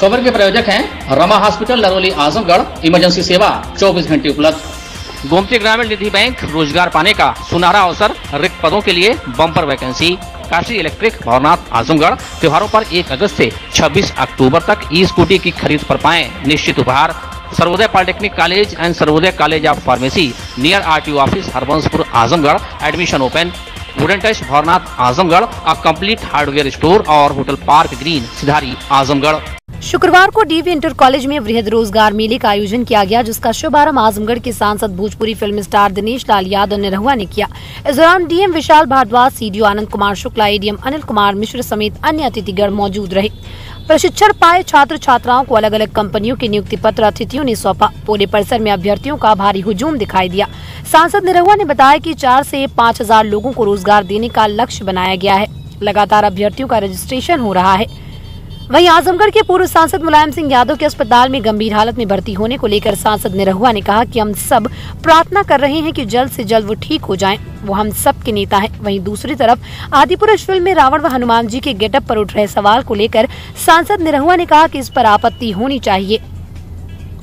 खबर के प्रायोजक हैं रमा हॉस्पिटल, नरोली, आजमगढ़। इमरजेंसी सेवा 24 घंटे उपलब्ध। गोमती ग्रामीण निधि बैंक, रोजगार पाने का सुनहरा अवसर, रिक्त पदों के लिए bumper vacancy. Kashi electric, Bhavnath, Azamgarh. त्योहारों पर 1 अगस्त से 26 अक्टूबर तक ई स्कूटी की खरीद पर पाएं निश्चित उपहार। Sarvodaya polytechnic college and Sarvodaya college of pharmacy near RTO office, Harbanspur, Azamgarh. Admission open. Wooden touch, Bhavnath, Azamgarh. A complete hardware store और hotel park green, Sidhari, Azamgarh. शुक्रवार को डीवी इंटर कॉलेज में वृहद रोजगार मेले का आयोजन किया गया, जिसका शुभारंभ आजमगढ़ के सांसद भोजपुरी फिल्म स्टार दिनेश लाल यादव निरहुआ ने किया। इस दौरान DM Vishal Bhardwaj, CDO Anand Kumar Shukla, ADM Anil Kumar Mishra समेत अन्य अतिथिगण मौजूद रहे। प्रशिक्षण पाए छात्र छात्राओं को अलग अलग कंपनियों के नियुक्ति पत्र अतिथियों ने सौंपा। पूरे परिसर में अभ्यर्थियों का भारी हुजूम दिखाई दिया। सांसद निरहुआ ने बताया कि 4 से 5,000 लोगों को रोजगार देने का लक्ष्य बनाया गया है। लगातार अभ्यर्थियों का रजिस्ट्रेशन हो रहा है। वहीं आजमगढ़ के पूर्व सांसद मुलायम सिंह यादव के अस्पताल में गंभीर हालत में भर्ती होने को लेकर सांसद निरहुआ ने कहा कि हम सब प्रार्थना कर रहे हैं कि जल्द से जल्द वो ठीक हो जाएं। वो हम सब के नेता हैं। वहीं दूसरी तरफ आदिपुरुष फिल्म में रावण व हनुमान जी के गेटअप पर उठ रहे सवाल को लेकर सांसद निरहुआ ने कहा कि इस पर आपत्ति होनी चाहिए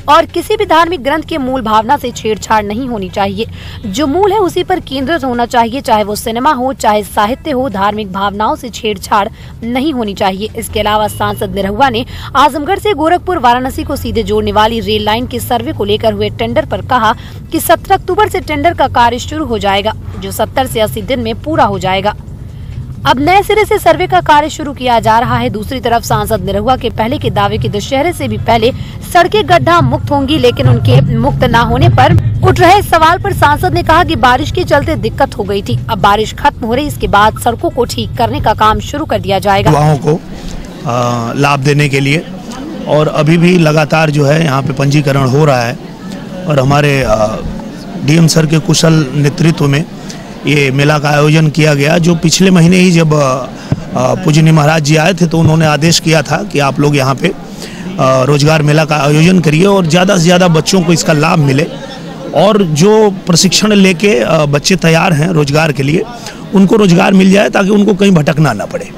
और किसी भी धार्मिक ग्रंथ के मूल भावना से छेड़छाड़ नहीं होनी चाहिए। जो मूल है उसी पर केंद्रित होना चाहिए, चाहे वो सिनेमा हो, चाहे साहित्य हो। धार्मिक भावनाओं से छेड़छाड़ नहीं होनी चाहिए। इसके अलावा सांसद निरहुआ ने आजमगढ़ से गोरखपुर, वाराणसी को सीधे जोड़ने वाली रेल लाइन के सर्वे को लेकर हुए टेंडर पर कहा कि 17 अक्टूबर से टेंडर का कार्य शुरू हो जाएगा, जो 70 से 80 दिन में पूरा हो जाएगा। अब नए सिरे से सर्वे का कार्य शुरू किया जा रहा है। दूसरी तरफ सांसद निरहुआ के पहले के दावे की दशहरे से भी पहले सड़कें गड्ढा मुक्त होंगी, लेकिन उनके मुक्त न होने पर उठ रहे सवाल पर सांसद ने कहा कि बारिश के चलते दिक्कत हो गई थी। अब बारिश खत्म हो रही, इसके बाद सड़कों को ठीक करने का काम शुरू कर दिया जाएगा। युवाओं को लाभ देने के लिए और अभी भी लगातार जो है यहाँ पे पंजीकरण हो रहा है और हमारे DM सर के कुशल नेतृत्व में ये मेला का आयोजन किया गया। जो पिछले महीने ही जब पूजनीय महाराज जी आए थे तो उन्होंने आदेश किया था कि आप लोग यहाँ पे रोजगार मेला का आयोजन करिए और ज़्यादा से ज़्यादा बच्चों को इसका लाभ मिले और जो प्रशिक्षण लेके बच्चे तैयार हैं रोजगार के लिए उनको रोजगार मिल जाए ताकि उनको कहीं भटकना ना पड़े।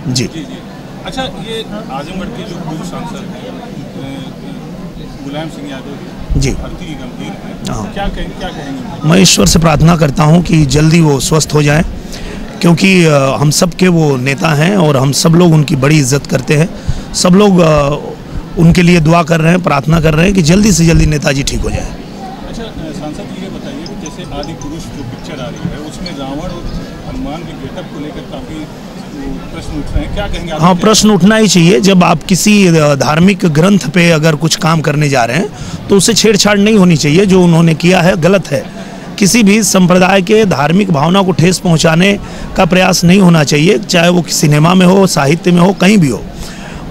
जी। अच्छा, ये आजमगढ़ के जो पूर्व सांसद हैं मुलायम सिंह यादव जी गंभीर है, क्या कहेंगे? मैं ईश्वर से प्रार्थना करता हूं कि जल्दी वो स्वस्थ हो जाएं, क्योंकि हम सब के वो नेता हैं और हम सब लोग उनकी बड़ी इज्जत करते हैं। सब लोग उनके लिए दुआ कर रहे हैं, प्रार्थना कर रहे हैं कि जल्दी से जल्दी नेताजी ठीक हो जाए। अच्छा सांसद जी, ये बताइए कि जैसे आदिपुरुष जो पिक्चर आ रही है उसमें रावण और हनुमान के गेटअप को लेकर काफ़ी प्रश्न उठ रहे हैं, क्या कहेंगे? हाँ, प्रश्न उठना ही चाहिए। जब आप किसी धार्मिक ग्रंथ पे अगर कुछ काम करने जा रहे हैं तो उससे छेड़छाड़ नहीं होनी चाहिए। जो उन्होंने किया है गलत है। किसी भी संप्रदाय के धार्मिक भावना को ठेस पहुंचाने का प्रयास नहीं होना चाहिए, चाहे वो सिनेमा में हो, साहित्य में हो, कहीं भी हो।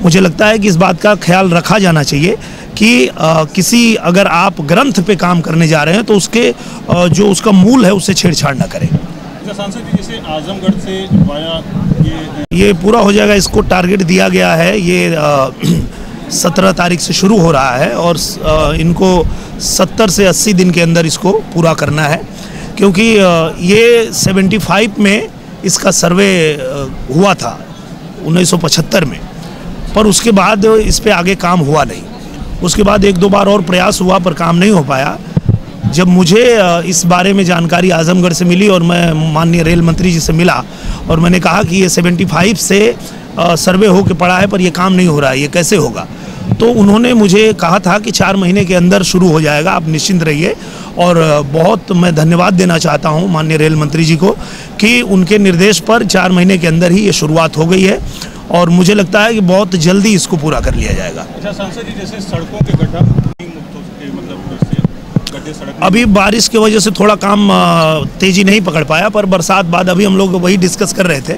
मुझे लगता है कि इस बात का ख्याल रखा जाना चाहिए कि किसी अगर आप ग्रंथ पे काम करने जा रहे हैं तो उसके जो उसका मूल है उससे छेड़छाड़ ना करें। सांसद जी, जैसे आजमगढ़ से वाया ये पूरा हो जाएगा। इसको टारगेट दिया गया है, ये 17 तारीख से शुरू हो रहा है और इनको 70 से 80 दिन के अंदर इसको पूरा करना है, क्योंकि ये 75 में इसका सर्वे हुआ था 1975 में, पर उसके बाद इस पे आगे काम हुआ नहीं। उसके बाद 1-2 बार और प्रयास हुआ पर काम नहीं हो पाया। जब मुझे इस बारे में जानकारी आजमगढ़ से मिली और मैं माननीय रेल मंत्री जी से मिला और मैंने कहा कि ये 75 से सर्वे हो के पड़ा है पर ये काम नहीं हो रहा है, ये कैसे होगा? तो उन्होंने मुझे कहा था कि 4 महीने के अंदर शुरू हो जाएगा, आप निश्चिंत रहिए। और बहुत मैं धन्यवाद देना चाहता हूँ माननीय रेल मंत्री जी को कि उनके निर्देश पर 4 महीने के अंदर ही ये शुरुआत हो गई है और मुझे लगता है कि बहुत जल्दी इसको पूरा कर लिया जाएगा। अच्छा सांसद जी, जैसे सड़कों के गड्ढा मुक्त हो सके, मतलब अभी बारिश की वजह से थोड़ा काम तेजी नहीं पकड़ पाया, पर बरसात बाद अभी हम लोग वही डिस्कस कर रहे थे,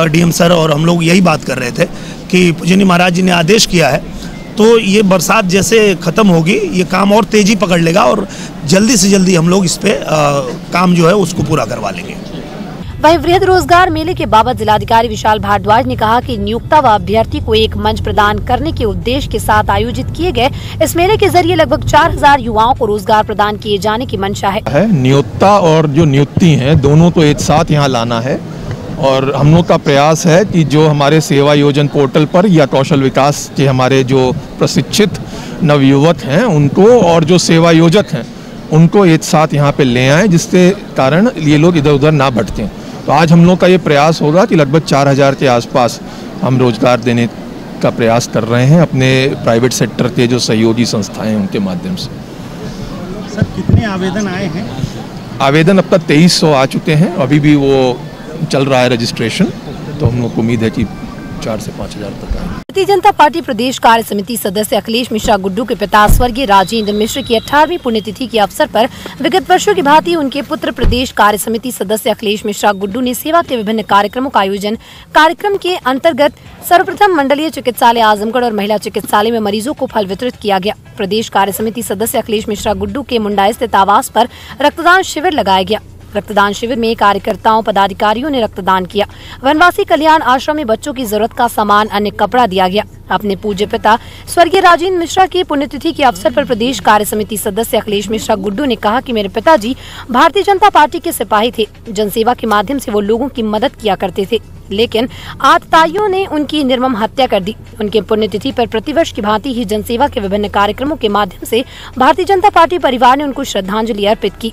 DM सर और हम लोग यही बात कर रहे थे कि पूजनीय महाराज जी ने आदेश किया है तो ये बरसात जैसे ख़त्म होगी ये काम और तेजी पकड़ लेगा और जल्दी से जल्दी हम लोग इस पे काम जो है उसको पूरा करवा लेंगे। वहीं वृहद रोजगार मेले के बाबत जिलाधिकारी विशाल भारद्वाज ने कहा कि नियोक्ता व अभ्यर्थी को एक मंच प्रदान करने के उद्देश्य के साथ आयोजित किए गए इस मेले के जरिए लगभग 4000 युवाओं को रोजगार प्रदान किए जाने की मंशा है। नियोक्ता और जो नियुक्ति है दोनों को एक साथ यहाँ लाना है और हम लोग का प्रयास है कि जो हमारे सेवा योजन पोर्टल पर या कौशल विकास के हमारे जो प्रशिक्षित नवयुवक हैं उनको और जो सेवा योजक हैं उनको एक साथ यहाँ पे ले आएँ, जिसके कारण ये लोग इधर उधर ना भटकें। तो आज हम लोग का ये प्रयास होगा कि लगभग 4000 के आसपास हम रोजगार देने का प्रयास कर रहे हैं अपने प्राइवेट सेक्टर के जो सहयोगी संस्थाएं हैं उनके माध्यम से। सर कितने आवेदन आए हैं? आवेदन अब तक 2300 आ चुके हैं, अभी भी वो चल रहा है रजिस्ट्रेशन, तो हम लोग को उम्मीद है कि 4 से 5000 तक आए। भारतीय जनता पार्टी प्रदेश कार्य समिति सदस्य अखिलेश मिश्रा गुड्डू के पिता स्वर्गीय राजेंद्र मिश्र की 18वीं पुण्यतिथि के अवसर पर विगत वर्षों की भांति उनके पुत्र प्रदेश कार्य समिति सदस्य अखिलेश मिश्रा गुड्डू ने सेवा के विभिन्न कार्यक्रमों का आयोजन। कार्यक्रम के अंतर्गत सर्वप्रथम मंडलीय चिकित्सालय आजमगढ़ और महिला चिकित्सालय में मरीजों को फल वितरित किया गया। प्रदेश कार्य समिति सदस्य अखिलेश मिश्रा गुड्डू के मुंडा स्थित आवास पर रक्तदान शिविर लगाया गया। रक्तदान शिविर में कार्यकर्ताओं पदाधिकारियों ने रक्तदान किया। वनवासी कल्याण आश्रम में बच्चों की जरूरत का सामान, अन्य कपड़ा दिया गया। अपने पूज्य पिता स्वर्गीय राजेंद्र मिश्रा की पुण्यतिथि के अवसर पर प्रदेश कार्य समिति सदस्य अखिलेश मिश्रा गुड्डू ने कहा कि मेरे पिताजी भारतीय जनता पार्टी के सिपाही थे। जनसेवा के माध्यम से वो लोगों की मदद किया करते थे, लेकिन आतताइयों ने उनकी निर्मम हत्या कर दी। उनके पुण्यतिथि पर प्रतिवर्ष की भांति ही जनसेवा के विभिन्न कार्यक्रमों के माध्यम से भारतीय जनता पार्टी परिवार ने उनको श्रद्धांजलि अर्पित की।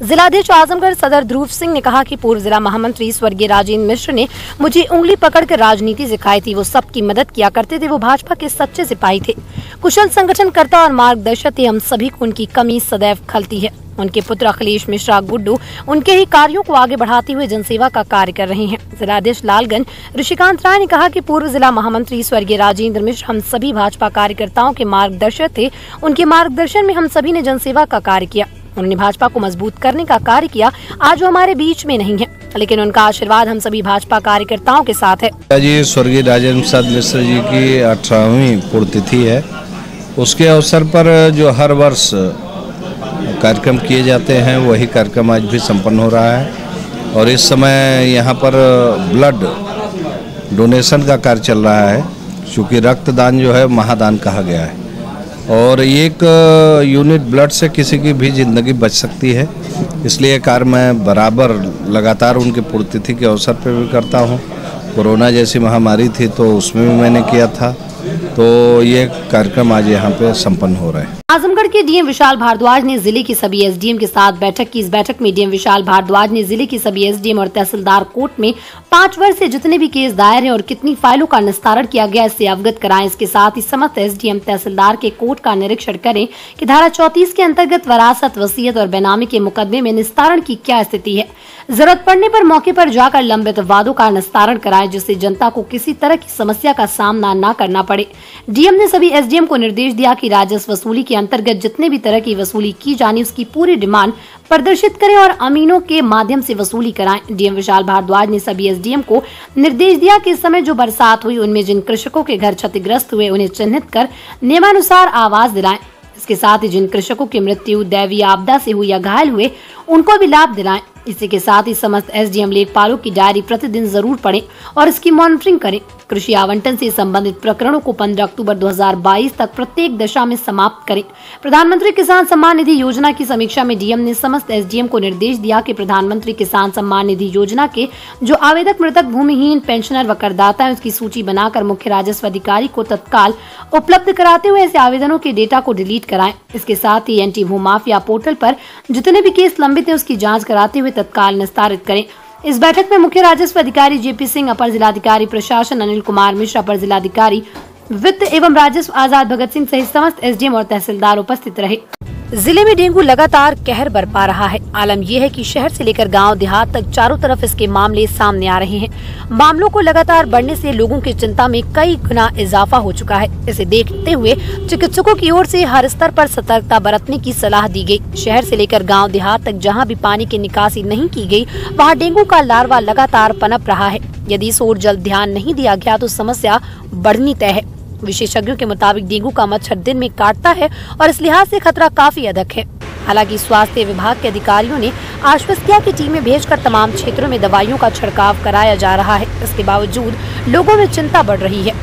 जिलाधीश आजमगढ़ सदर ध्रुव सिंह ने कहा कि पूर्व जिला महामंत्री स्वर्गीय राजेंद्र मिश्र ने मुझे उंगली पकड़कर राजनीति सिखाई थी। वो सबकी मदद किया करते थे। वो भाजपा के सच्चे सिपाही थे, कुशल संगठनकर्ता और मार्गदर्शक थे। हम सभी को उनकी कमी सदैव खलती है। उनके पुत्र अखिलेश मिश्रा गुड्डू उनके ही कार्यों को आगे बढ़ाते हुए जनसेवा का कार्य कर रहे हैं। जिलाधीश लालगंज ऋषिकांत राय ने कहा कि पूर्व जिला महामंत्री स्वर्गीय राजेंद्र मिश्र हम सभी भाजपा कार्यकर्ताओं के मार्गदर्शक थे। उनके मार्गदर्शन में हम सभी ने जनसेवा का कार्य किया। उन्होंने भाजपा को मजबूत करने का कार्य किया। आज वो हमारे बीच में नहीं है, लेकिन उनका आशीर्वाद हम सभी भाजपा कार्यकर्ताओं के साथ है। जी स्वर्गीय राजेंद्र प्रसाद मिश्र जी की 18वीं पुण्यतिथि है। उसके अवसर पर जो हर वर्ष कार्यक्रम किए जाते हैं वही कार्यक्रम आज भी संपन्न हो रहा है। और इस समय यहाँ पर ब्लड डोनेशन का कार्य चल रहा है, क्योंकि रक्तदान जो है महादान कहा गया है और एक यूनिट ब्लड से किसी की भी ज़िंदगी बच सकती है। इसलिए कार्य मैं बराबर लगातार उनके पुण्यतिथि के अवसर पर भी करता हूँ। कोरोना जैसी महामारी थी तो उसमें भी मैंने किया था, तो ये कार्यक्रम आज यहाँ पे संपन्न हो रहा है। आजमगढ़ के डीएम विशाल भारद्वाज ने जिले के सभी एसडीएम के साथ बैठक की। इस बैठक में डीएम विशाल भारद्वाज ने जिले के सभी एसडीएम और तहसीलदार कोर्ट में 5 वर्ष से जितने भी केस दायर हैं और कितनी फाइलों का निस्तारण किया गया इससे अवगत कराएं। इसके साथ ही समस्त एसडीएम तहसीलदार के कोर्ट का निरीक्षण करें कि धारा 34 के अंतर्गत वरासत, वसीयत और बेनामी के मुकदमे में निस्तारण की क्या स्थिति है। जरूरत पड़ने पर मौके पर जाकर लंबित वादों का निस्तारण कराएं, जिससे जनता को किसी तरह की समस्या का सामना न करना पड़े। डीएम ने सभी एसडीएम को निर्देश दिया कि राजस्व वसूली के अंतर्गत जितने भी तरह की वसूली की जानी उसकी पूरी डिमांड प्रदर्शित करें और अमीनों के माध्यम से वसूली कराएं। डीएम विशाल भारद्वाज ने सभी एसडीएम को निर्देश दिया कि इस समय जो बरसात हुई उनमें जिन कृषकों के घर क्षतिग्रस्त हुए उन्हें चिन्हित कर नियमानुसार आवास दिलाएं। इसके साथ ही जिन कृषकों की मृत्यु दैवीय आपदा से हुई या घायल हुए उनको भी लाभ दिलाएं। इसी के साथ ही समस्त एसडीएम लेखपालों की डायरी प्रतिदिन जरूर पढ़ें और इसकी मॉनिटरिंग करें। कृषि आवंटन से संबंधित प्रकरणों को 15 अक्टूबर 2022 तक प्रत्येक दशा में समाप्त करें। प्रधानमंत्री किसान सम्मान निधि योजना की समीक्षा में डीएम ने समस्त एसडीएम को निर्देश दिया कि प्रधानमंत्री किसान सम्मान निधि योजना के जो आवेदक मृतक भूमिहीन पेंशनर व करदाता है उसकी सूची बनाकर मुख्य राजस्व अधिकारी को तत्काल उपलब्ध कराते हुए ऐसे आवेदनों के डेटा को डिलीट कराएं। इसके साथ ही एंटी भूमाफिया पोर्टल पर जितने भी केस लंबित है उसकी जाँच कराते हुए तत्काल निस्तारित करें। इस बैठक में मुख्य राजस्व अधिकारी जेपी सिंह, अपर जिलाधिकारी प्रशासन अनिल कुमार मिश्रा, अपर जिलाधिकारी वित्त एवं राजस्व आजाद भगत सिंह सहित समस्त एसडीएम और तहसीलदार उपस्थित रहे। जिले में डेंगू लगातार कहर बरपा रहा है। आलम यह है कि शहर से लेकर गांव देहात तक चारों तरफ इसके मामले सामने आ रहे हैं। मामलों को लगातार बढ़ने से लोगों की चिंता में कई गुना इजाफा हो चुका है। इसे देखते हुए चिकित्सकों की ओर से हर स्तर पर सतर्कता बरतने की सलाह दी गई। शहर से लेकर गाँव देहात तक जहाँ भी पानी की निकासी नहीं की गयी वहाँ डेंगू का लार्वा लगातार पनप रहा है। यदि इस ओर जल्द ध्यान नहीं दिया गया तो समस्या बढ़नी तय है। विशेषज्ञों के मुताबिक डेंगू का मच्छर दिन में काटता है और इस लिहाज से खतरा काफी अधिक है। हालांकि स्वास्थ्य विभाग के अधिकारियों ने आश्वस्त किया कि टीमें भेजकर तमाम क्षेत्रों में दवाइयों का छिड़काव कराया जा रहा है। इसके बावजूद लोगों में चिंता बढ़ रही है।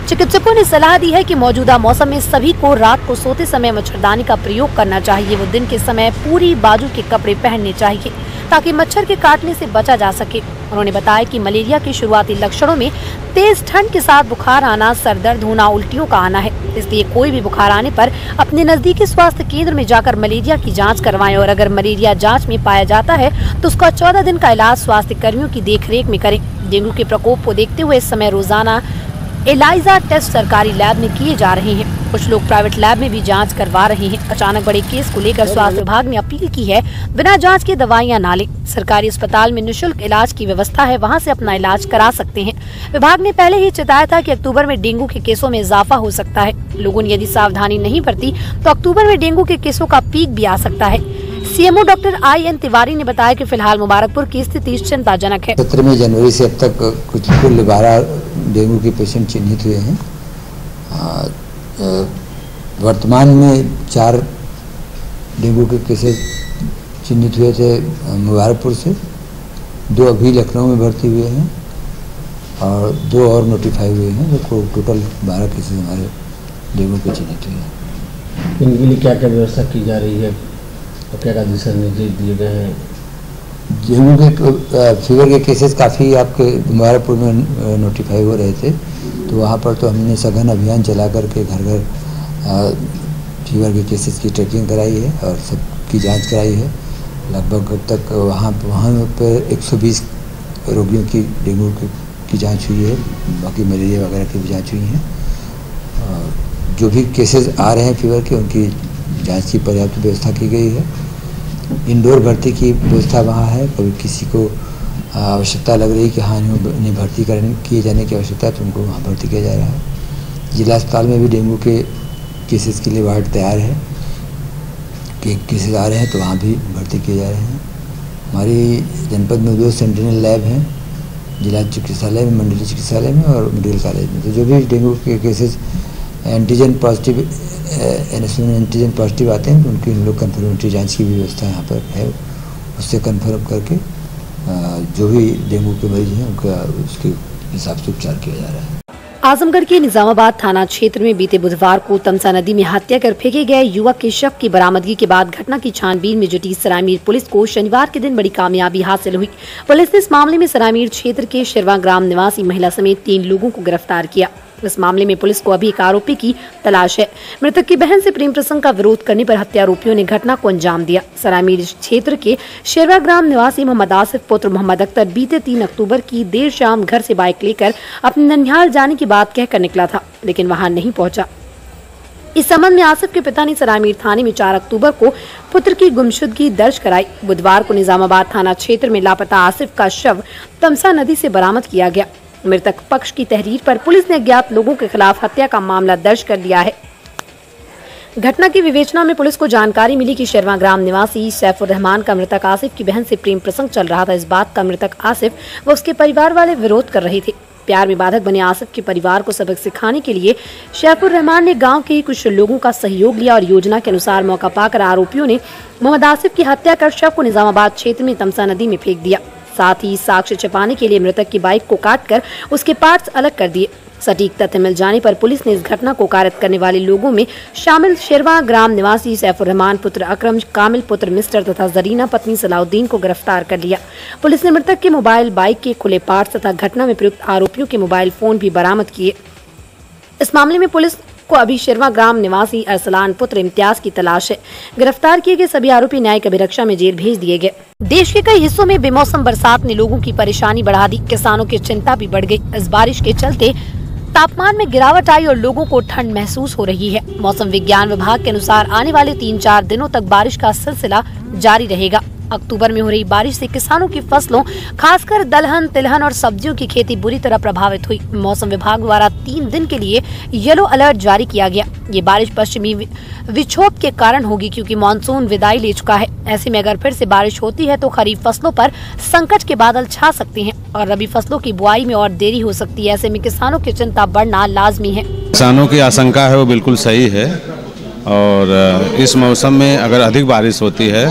चिकित्सकों ने सलाह दी है कि मौजूदा मौसम में सभी को रात को सोते समय मच्छरदानी का प्रयोग करना चाहिए। वो दिन के समय पूरी बाजू के कपड़े पहनने चाहिए। ताकि मच्छर के काटने से बचा जा सके। उन्होंने बताया कि मलेरिया के शुरुआती लक्षणों में तेज ठंड के साथ बुखार आना, सर दर्द होना, उल्टियों का आना है। इसलिए कोई भी बुखार आने पर अपने नजदीकी स्वास्थ्य केंद्र में जाकर मलेरिया की जांच करवाएं और अगर मलेरिया जांच में पाया जाता है तो उसका 14 दिन का इलाज स्वास्थ्य कर्मियों की देखरेख में करें। डेंगू के प्रकोप को देखते हुए इस समय रोजाना एलाइजा टेस्ट सरकारी लैब में किए जा रहे हैं। कुछ लोग प्राइवेट लैब में भी जांच करवा रहे हैं। अचानक बड़े केस को लेकर स्वास्थ्य विभाग ने अपील की है, बिना जांच के दवाइयां ना लें। सरकारी अस्पताल में निःशुल्क इलाज की व्यवस्था है, वहां से अपना इलाज करा सकते हैं। विभाग ने पहले ही चेताया था कि अक्टूबर में डेंगू के केसों में इजाफा हो सकता है। लोगों ने यदि सावधानी नहीं बरती तो अक्टूबर में डेंगू के केसों का पीक भी आ सकता है। सीएमओ डॉक्टर IN तिवारी ने बताया कि फिलहाल मुबारकपुर की स्थिति चिंताजनक है। 17 जनवरी से अब तक कुछ कुल 12 डेंगू के पेशेंट चिन्हित हुए हैं। वर्तमान में 4 डेंगू के केसेस चिन्हित हुए थे मुबारकपुर से, 2 अभी लखनऊ में भर्ती हुए हैं और 2 और नोटिफाई हुए हैं, जो टोटल 12 केसेस हमारे डेंगू के चिन्हित हुए हैं। इनके लिए क्या क्या व्यवस्था की जा रही है और क्या दिशा निर्देश दिए गए हैं? डेंगू के फीवर के केसेस काफ़ी आपके मुबारकपुर में नोटिफाई हो रहे थे, तो वहाँ पर तो हमने सघन अभियान चला करके घर घर फीवर के केसेस की ट्रैकिंग कराई है और सबकी जांच कराई है। लगभग अब तक वहाँ पर 120 रोगियों की डेंगू की जांच हुई है, बाकी मलेरिया वगैरह की भी जांच हुई है। जो भी केसेस आ रहे हैं फीवर के, उनकी जांच की पर्याप्त व्यवस्था की गई है। इंडोर भर्ती की व्यवस्था वहाँ है। कभी किसी को आवश्यकता लग रही कि हाँ इन्हें भर्ती किए जाने की आवश्यकता है तो उनको वहाँ भर्ती किया जा रहा है। जिला अस्पताल में भी डेंगू के केसेस के लिए वार्ड तैयार है कि केसेस आ रहे हैं तो वहाँ भी भर्ती किए जा रहे हैं। हमारी जनपद में 2 सेंटिनल लैब हैं, जिला चिकित्सालय में, मंडलीय चिकित्सालय में और मेडिकल कॉलेज में। तो जो भी डेंगू के cases antigen positive antigen positive आते हैं तो उनकी हम लोग कन्फर्मेटरी जांच की भी व्यवस्था यहाँ पर है। उससे कन्फर्म करके जो भी डेंगू के मरीज हैं उनका उसके हिसाब से उपचार किया जा रहा है। आजमगढ़ के निजामाबाद थाना क्षेत्र में बीते बुधवार को तमसा नदी में हत्या कर फेंके गए युवक के शव की बरामदगी के बाद घटना की छानबीन में जुटी सरायमीर पुलिस को शनिवार के दिन बड़ी कामयाबी हासिल हुई। पुलिस ने इस मामले में सरायमीर क्षेत्र के शिरवा ग्राम निवासी महिला समेत 3 लोगों को गिरफ्तार किया। इस मामले में पुलिस को अभी एक आरोपी की तलाश है। मृतक की बहन से प्रेम प्रसंग का विरोध करने पर हत्यारोपियों ने घटना को अंजाम दिया। सरायमीर क्षेत्र के शेरवा ग्राम निवासी मोहम्मद आसिफ पुत्र मोहम्मद अख्तर बीते 3 अक्टूबर की देर शाम घर से बाइक लेकर अपने ननिहाल जाने की बात कहकर निकला था, लेकिन वहां नहीं पहुंचा। इस संबंध में आसिफ के पिता ने सरायमीर थाने में 4 अक्टूबर को पुत्र की गुमशुदगी दर्ज कराई। बुधवार को निजामाबाद थाना क्षेत्र में लापता आसिफ का शव तमसा नदी से बरामद किया गया। मृतक पक्ष की तहरीर पर पुलिस ने अज्ञात लोगों के खिलाफ हत्या का मामला दर्ज कर लिया है। घटना की विवेचना में पुलिस को जानकारी मिली कि शेरवा ग्राम निवासी सैफुर रहमान का मृतक आसिफ की बहन से प्रेम प्रसंग चल रहा था। इस बात का मृतक आसिफ व उसके परिवार वाले विरोध कर रहे थे। प्यार में बाधक बने आसिफ के परिवार को सबक सिखाने के लिए सैफुर रहमान ने गांव के कुछ लोगों का सहयोग लिया और योजना के अनुसार मौका पाकर आरोपियों ने मोहम्मद आसिफ की हत्या कर शव को निजामाबाद क्षेत्र में तमसा नदी में फेंक दिया। साथ ही साक्ष्य छिपाने के लिए मृतक की बाइक को काटकर उसके पार्ट्स अलग कर दिए। सटीक तथ्य मिल जाने पर पुलिस ने इस घटना को कारित करने वाले लोगों में शामिल शेरवा ग्राम निवासी सैफुर रहमान पुत्र अकरम, कामिल पुत्र मिस्टर तथा जरीना पत्नी सलाउद्दीन को गिरफ्तार कर लिया। पुलिस ने मृतक के मोबाइल, बाइक के खुले पार्ट्स तथा घटना में प्रयुक्त आरोपियों के मोबाइल फोन भी बरामद किए। इस मामले में पुलिस को अभी शेरवा ग्राम निवासी अरसलान पुत्र इम्तियाज की तलाश है। गिरफ्तार किए गए सभी आरोपी न्यायिक अभिरक्षा में जेल भेज दिए गए। देश के कई हिस्सों में बेमौसम बरसात ने लोगों की परेशानी बढ़ा दी। किसानों की चिंता भी बढ़ गई। इस बारिश के चलते तापमान में गिरावट आई और लोगों को ठंड महसूस हो रही है। मौसम विज्ञान विभाग के अनुसार आने वाले 3-4 दिनों तक बारिश का सिलसिला जारी रहेगा। अक्टूबर में हो रही बारिश से किसानों की फसलों, खासकर दलहन, तिलहन और सब्जियों की खेती बुरी तरह प्रभावित हुई। मौसम विभाग द्वारा 3 दिन के लिए येलो अलर्ट जारी किया गया। ये बारिश पश्चिमी विक्षोभ के कारण होगी क्योंकि मानसून विदाई ले चुका है। ऐसे में अगर फिर से बारिश होती है तो खरीफ फसलों पर संकट के बादल छा सकते हैं और रबी फसलों की बुआई में और देरी हो सकती है। ऐसे में किसानों की चिंता बढ़ना लाजमी है। किसानों की आशंका है वो बिल्कुल सही है और इस मौसम में अगर अधिक बारिश होती है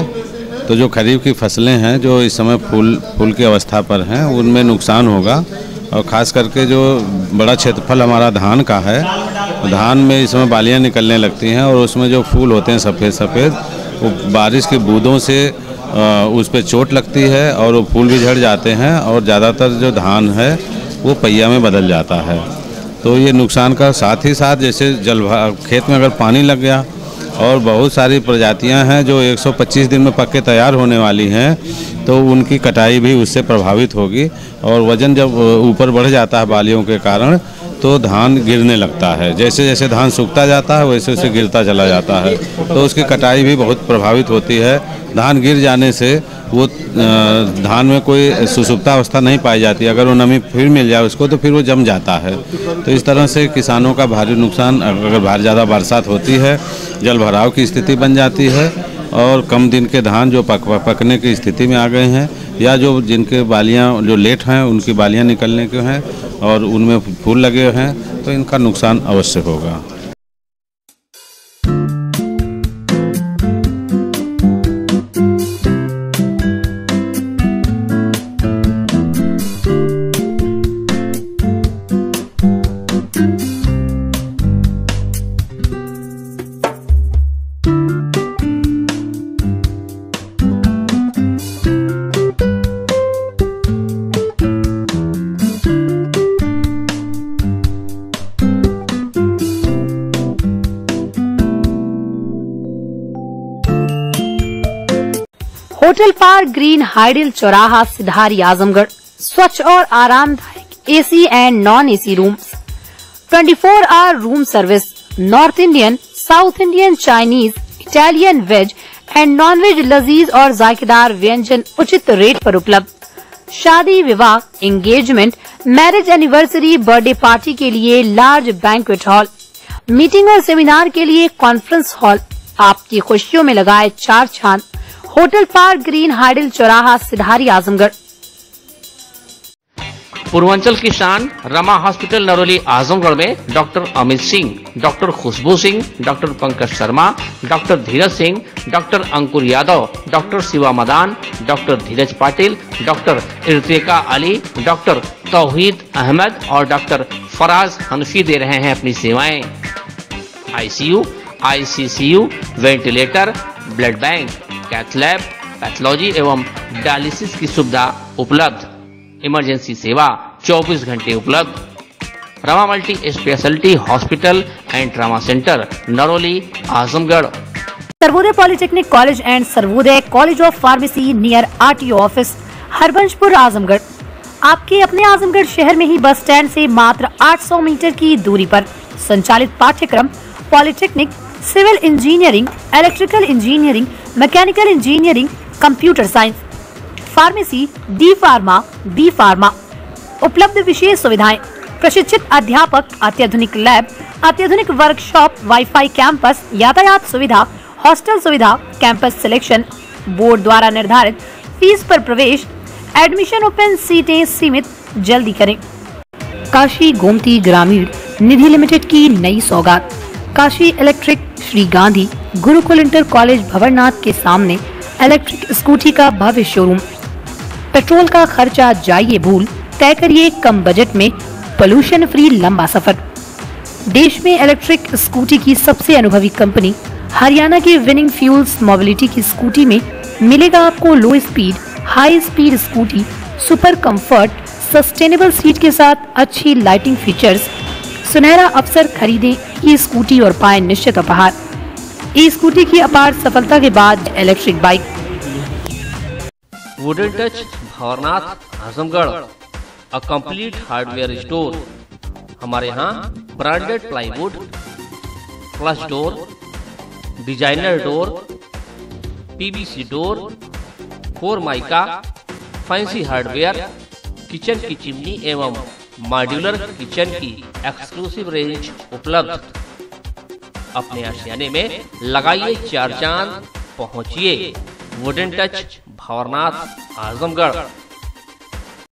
तो जो खरीफ की फसलें हैं जो इस समय फूल की अवस्था पर हैं उनमें नुकसान होगा और ख़ास करके जो बड़ा क्षेत्रफल हमारा धान का है, धान में इस समय बालियाँ निकलने लगती हैं और उसमें जो फूल होते हैं सफ़ेद सफ़ेद वो बारिश की बूंदों से उस पर चोट लगती है और वो फूल भी झड़ जाते हैं और ज़्यादातर जो धान है वो पहिया में बदल जाता है। तो ये नुकसान का साथ ही साथ जैसे खेत में अगर पानी लग गया और बहुत सारी प्रजातियां हैं जो 125 दिन में पक के तैयार होने वाली हैं, तो उनकी कटाई भी उससे प्रभावित होगी और वज़न जब ऊपर बढ़ जाता है बालियों के कारण तो धान गिरने लगता है। जैसे जैसे धान सूखता जाता है वैसे वैसे गिरता चला जाता है, तो उसकी कटाई भी बहुत प्रभावित होती है। धान गिर जाने से वो धान में कोई सुसुप्ता अवस्था नहीं पाई जाती। अगर वो नमी फिर मिल जाए उसको तो फिर वो जम जाता है। तो इस तरह से किसानों का भारी नुकसान, अगर भारी ज़्यादा बरसात होती है जल भराव की स्थिति बन जाती है और कम दिन के धान जो पकने की स्थिति में आ गए हैं या जो जिनके बालियां जो लेट हैं उनकी बालियां निकलने के हैं और उनमें फूल लगे हैं, तो इनका नुकसान अवश्य होगा। होटल पार्क ग्रीन हाइडल चौराहा सिधारी आजमगढ़ स्वच्छ और आरामदायक AC and non AC rooms, 24 hour room service, north Indian, south Indian, Chinese, Italian, veg and non veg लजीज और जायकेदार व्यंजन उचित रेट पर उपलब्ध। शादी, विवाह, engagement, marriage anniversary, birthday party के लिए लार्ज बैंक्वेट हॉल, मीटिंग और सेमिनार के लिए कॉन्फ्रेंस हॉल, आपकी खुशियों में लगाए चार चांद। होटल पार्क ग्रीन हाइडल चौराहा सिधारी आजमगढ़। पूर्वांचल की शान रमा हॉस्पिटल नरोली आजमगढ़ में डॉक्टर अमित सिंह, डॉक्टर खुशबू Singh, doctor Pankaj Sharma, doctor Dheeraj Singh, doctor अंकुर यादव, डॉक्टर शिवा मदान, डॉक्टर धीरज पाटिल, डॉक्टर इर्तिका अली, डॉक्टर तौहीद अहमद और डॉक्टर फराज हनफी दे रहे हैं अपनी सेवाएं। ICU, ICCU, ventilator, blood bank, cath lab, pathology एवं डायलिसिस की सुविधा उपलब्ध। इमरजेंसी सेवा 24 घंटे उपलब्ध। Rama multi specialty hospital and trauma centre Naroli Azamgarh. Sarvodaya polytechnic college and Sarvodaya college of pharmacy near RTO office Harbanshpur Azamgarh. आपके अपने आजमगढ़ शहर में ही बस स्टैंड से मात्र 800 मीटर की दूरी पर संचालित पाठ्यक्रम polytechnic, civil engineering, electrical engineering, mechanical engineering, computer science, pharmacy, D pharma, B pharma. उपलब्ध विशेष सुविधाएं, प्रशिक्षित अध्यापक, अत्याधुनिक लैब, अत्याधुनिक वर्कशॉप, वाईफाई कैंपस, यातायात सुविधा, हॉस्टल सुविधा, कैंपस सिलेक्शन, बोर्ड द्वारा निर्धारित फीस पर प्रवेश, एडमिशन ओपन, सीटें सीमित, जल्दी करें। काशी गोमती ग्रामीण निधि लिमिटेड की नई सौगात। Kashi electric Shri Gandhi Gurukul inter college Bhawarnath के सामने इलेक्ट्रिक स्कूटी का भव्य शोरूम। पेट्रोल का खर्चा जाइए भूल, तय करिए कम बजट में पोल्यूशन फ्री लंबा सफर। देश में इलेक्ट्रिक स्कूटी की सबसे अनुभवी कंपनी हरियाणा की विनिंग फ्यूल्स मोबिलिटी की स्कूटी में मिलेगा आपको लो speed, high speed scooty, super comfort, sustainable seat के साथ अच्छी लाइटिंग फीचर्स। सुनहरा अवसर, खरीदें ई स्कूटी और पाएं निश्चित उपहार। ई स्कूटी की अपार सफलता के बाद electric bike. Wooden touch Bhawarnath Azamgarh, a complete hardware store. हमारे यहाँ branded plywood, flush door, designer door, PVC door, 4 mica, fancy hardware, kitchen की चिमनी एवं मॉड्यूलर किचन की एक्सक्लूसिव रेंज उपलब्ध। अपने आशियाने में लगाइए चार चांद, पहुंचिए वुडन टच भवरनाथ आजमगढ़।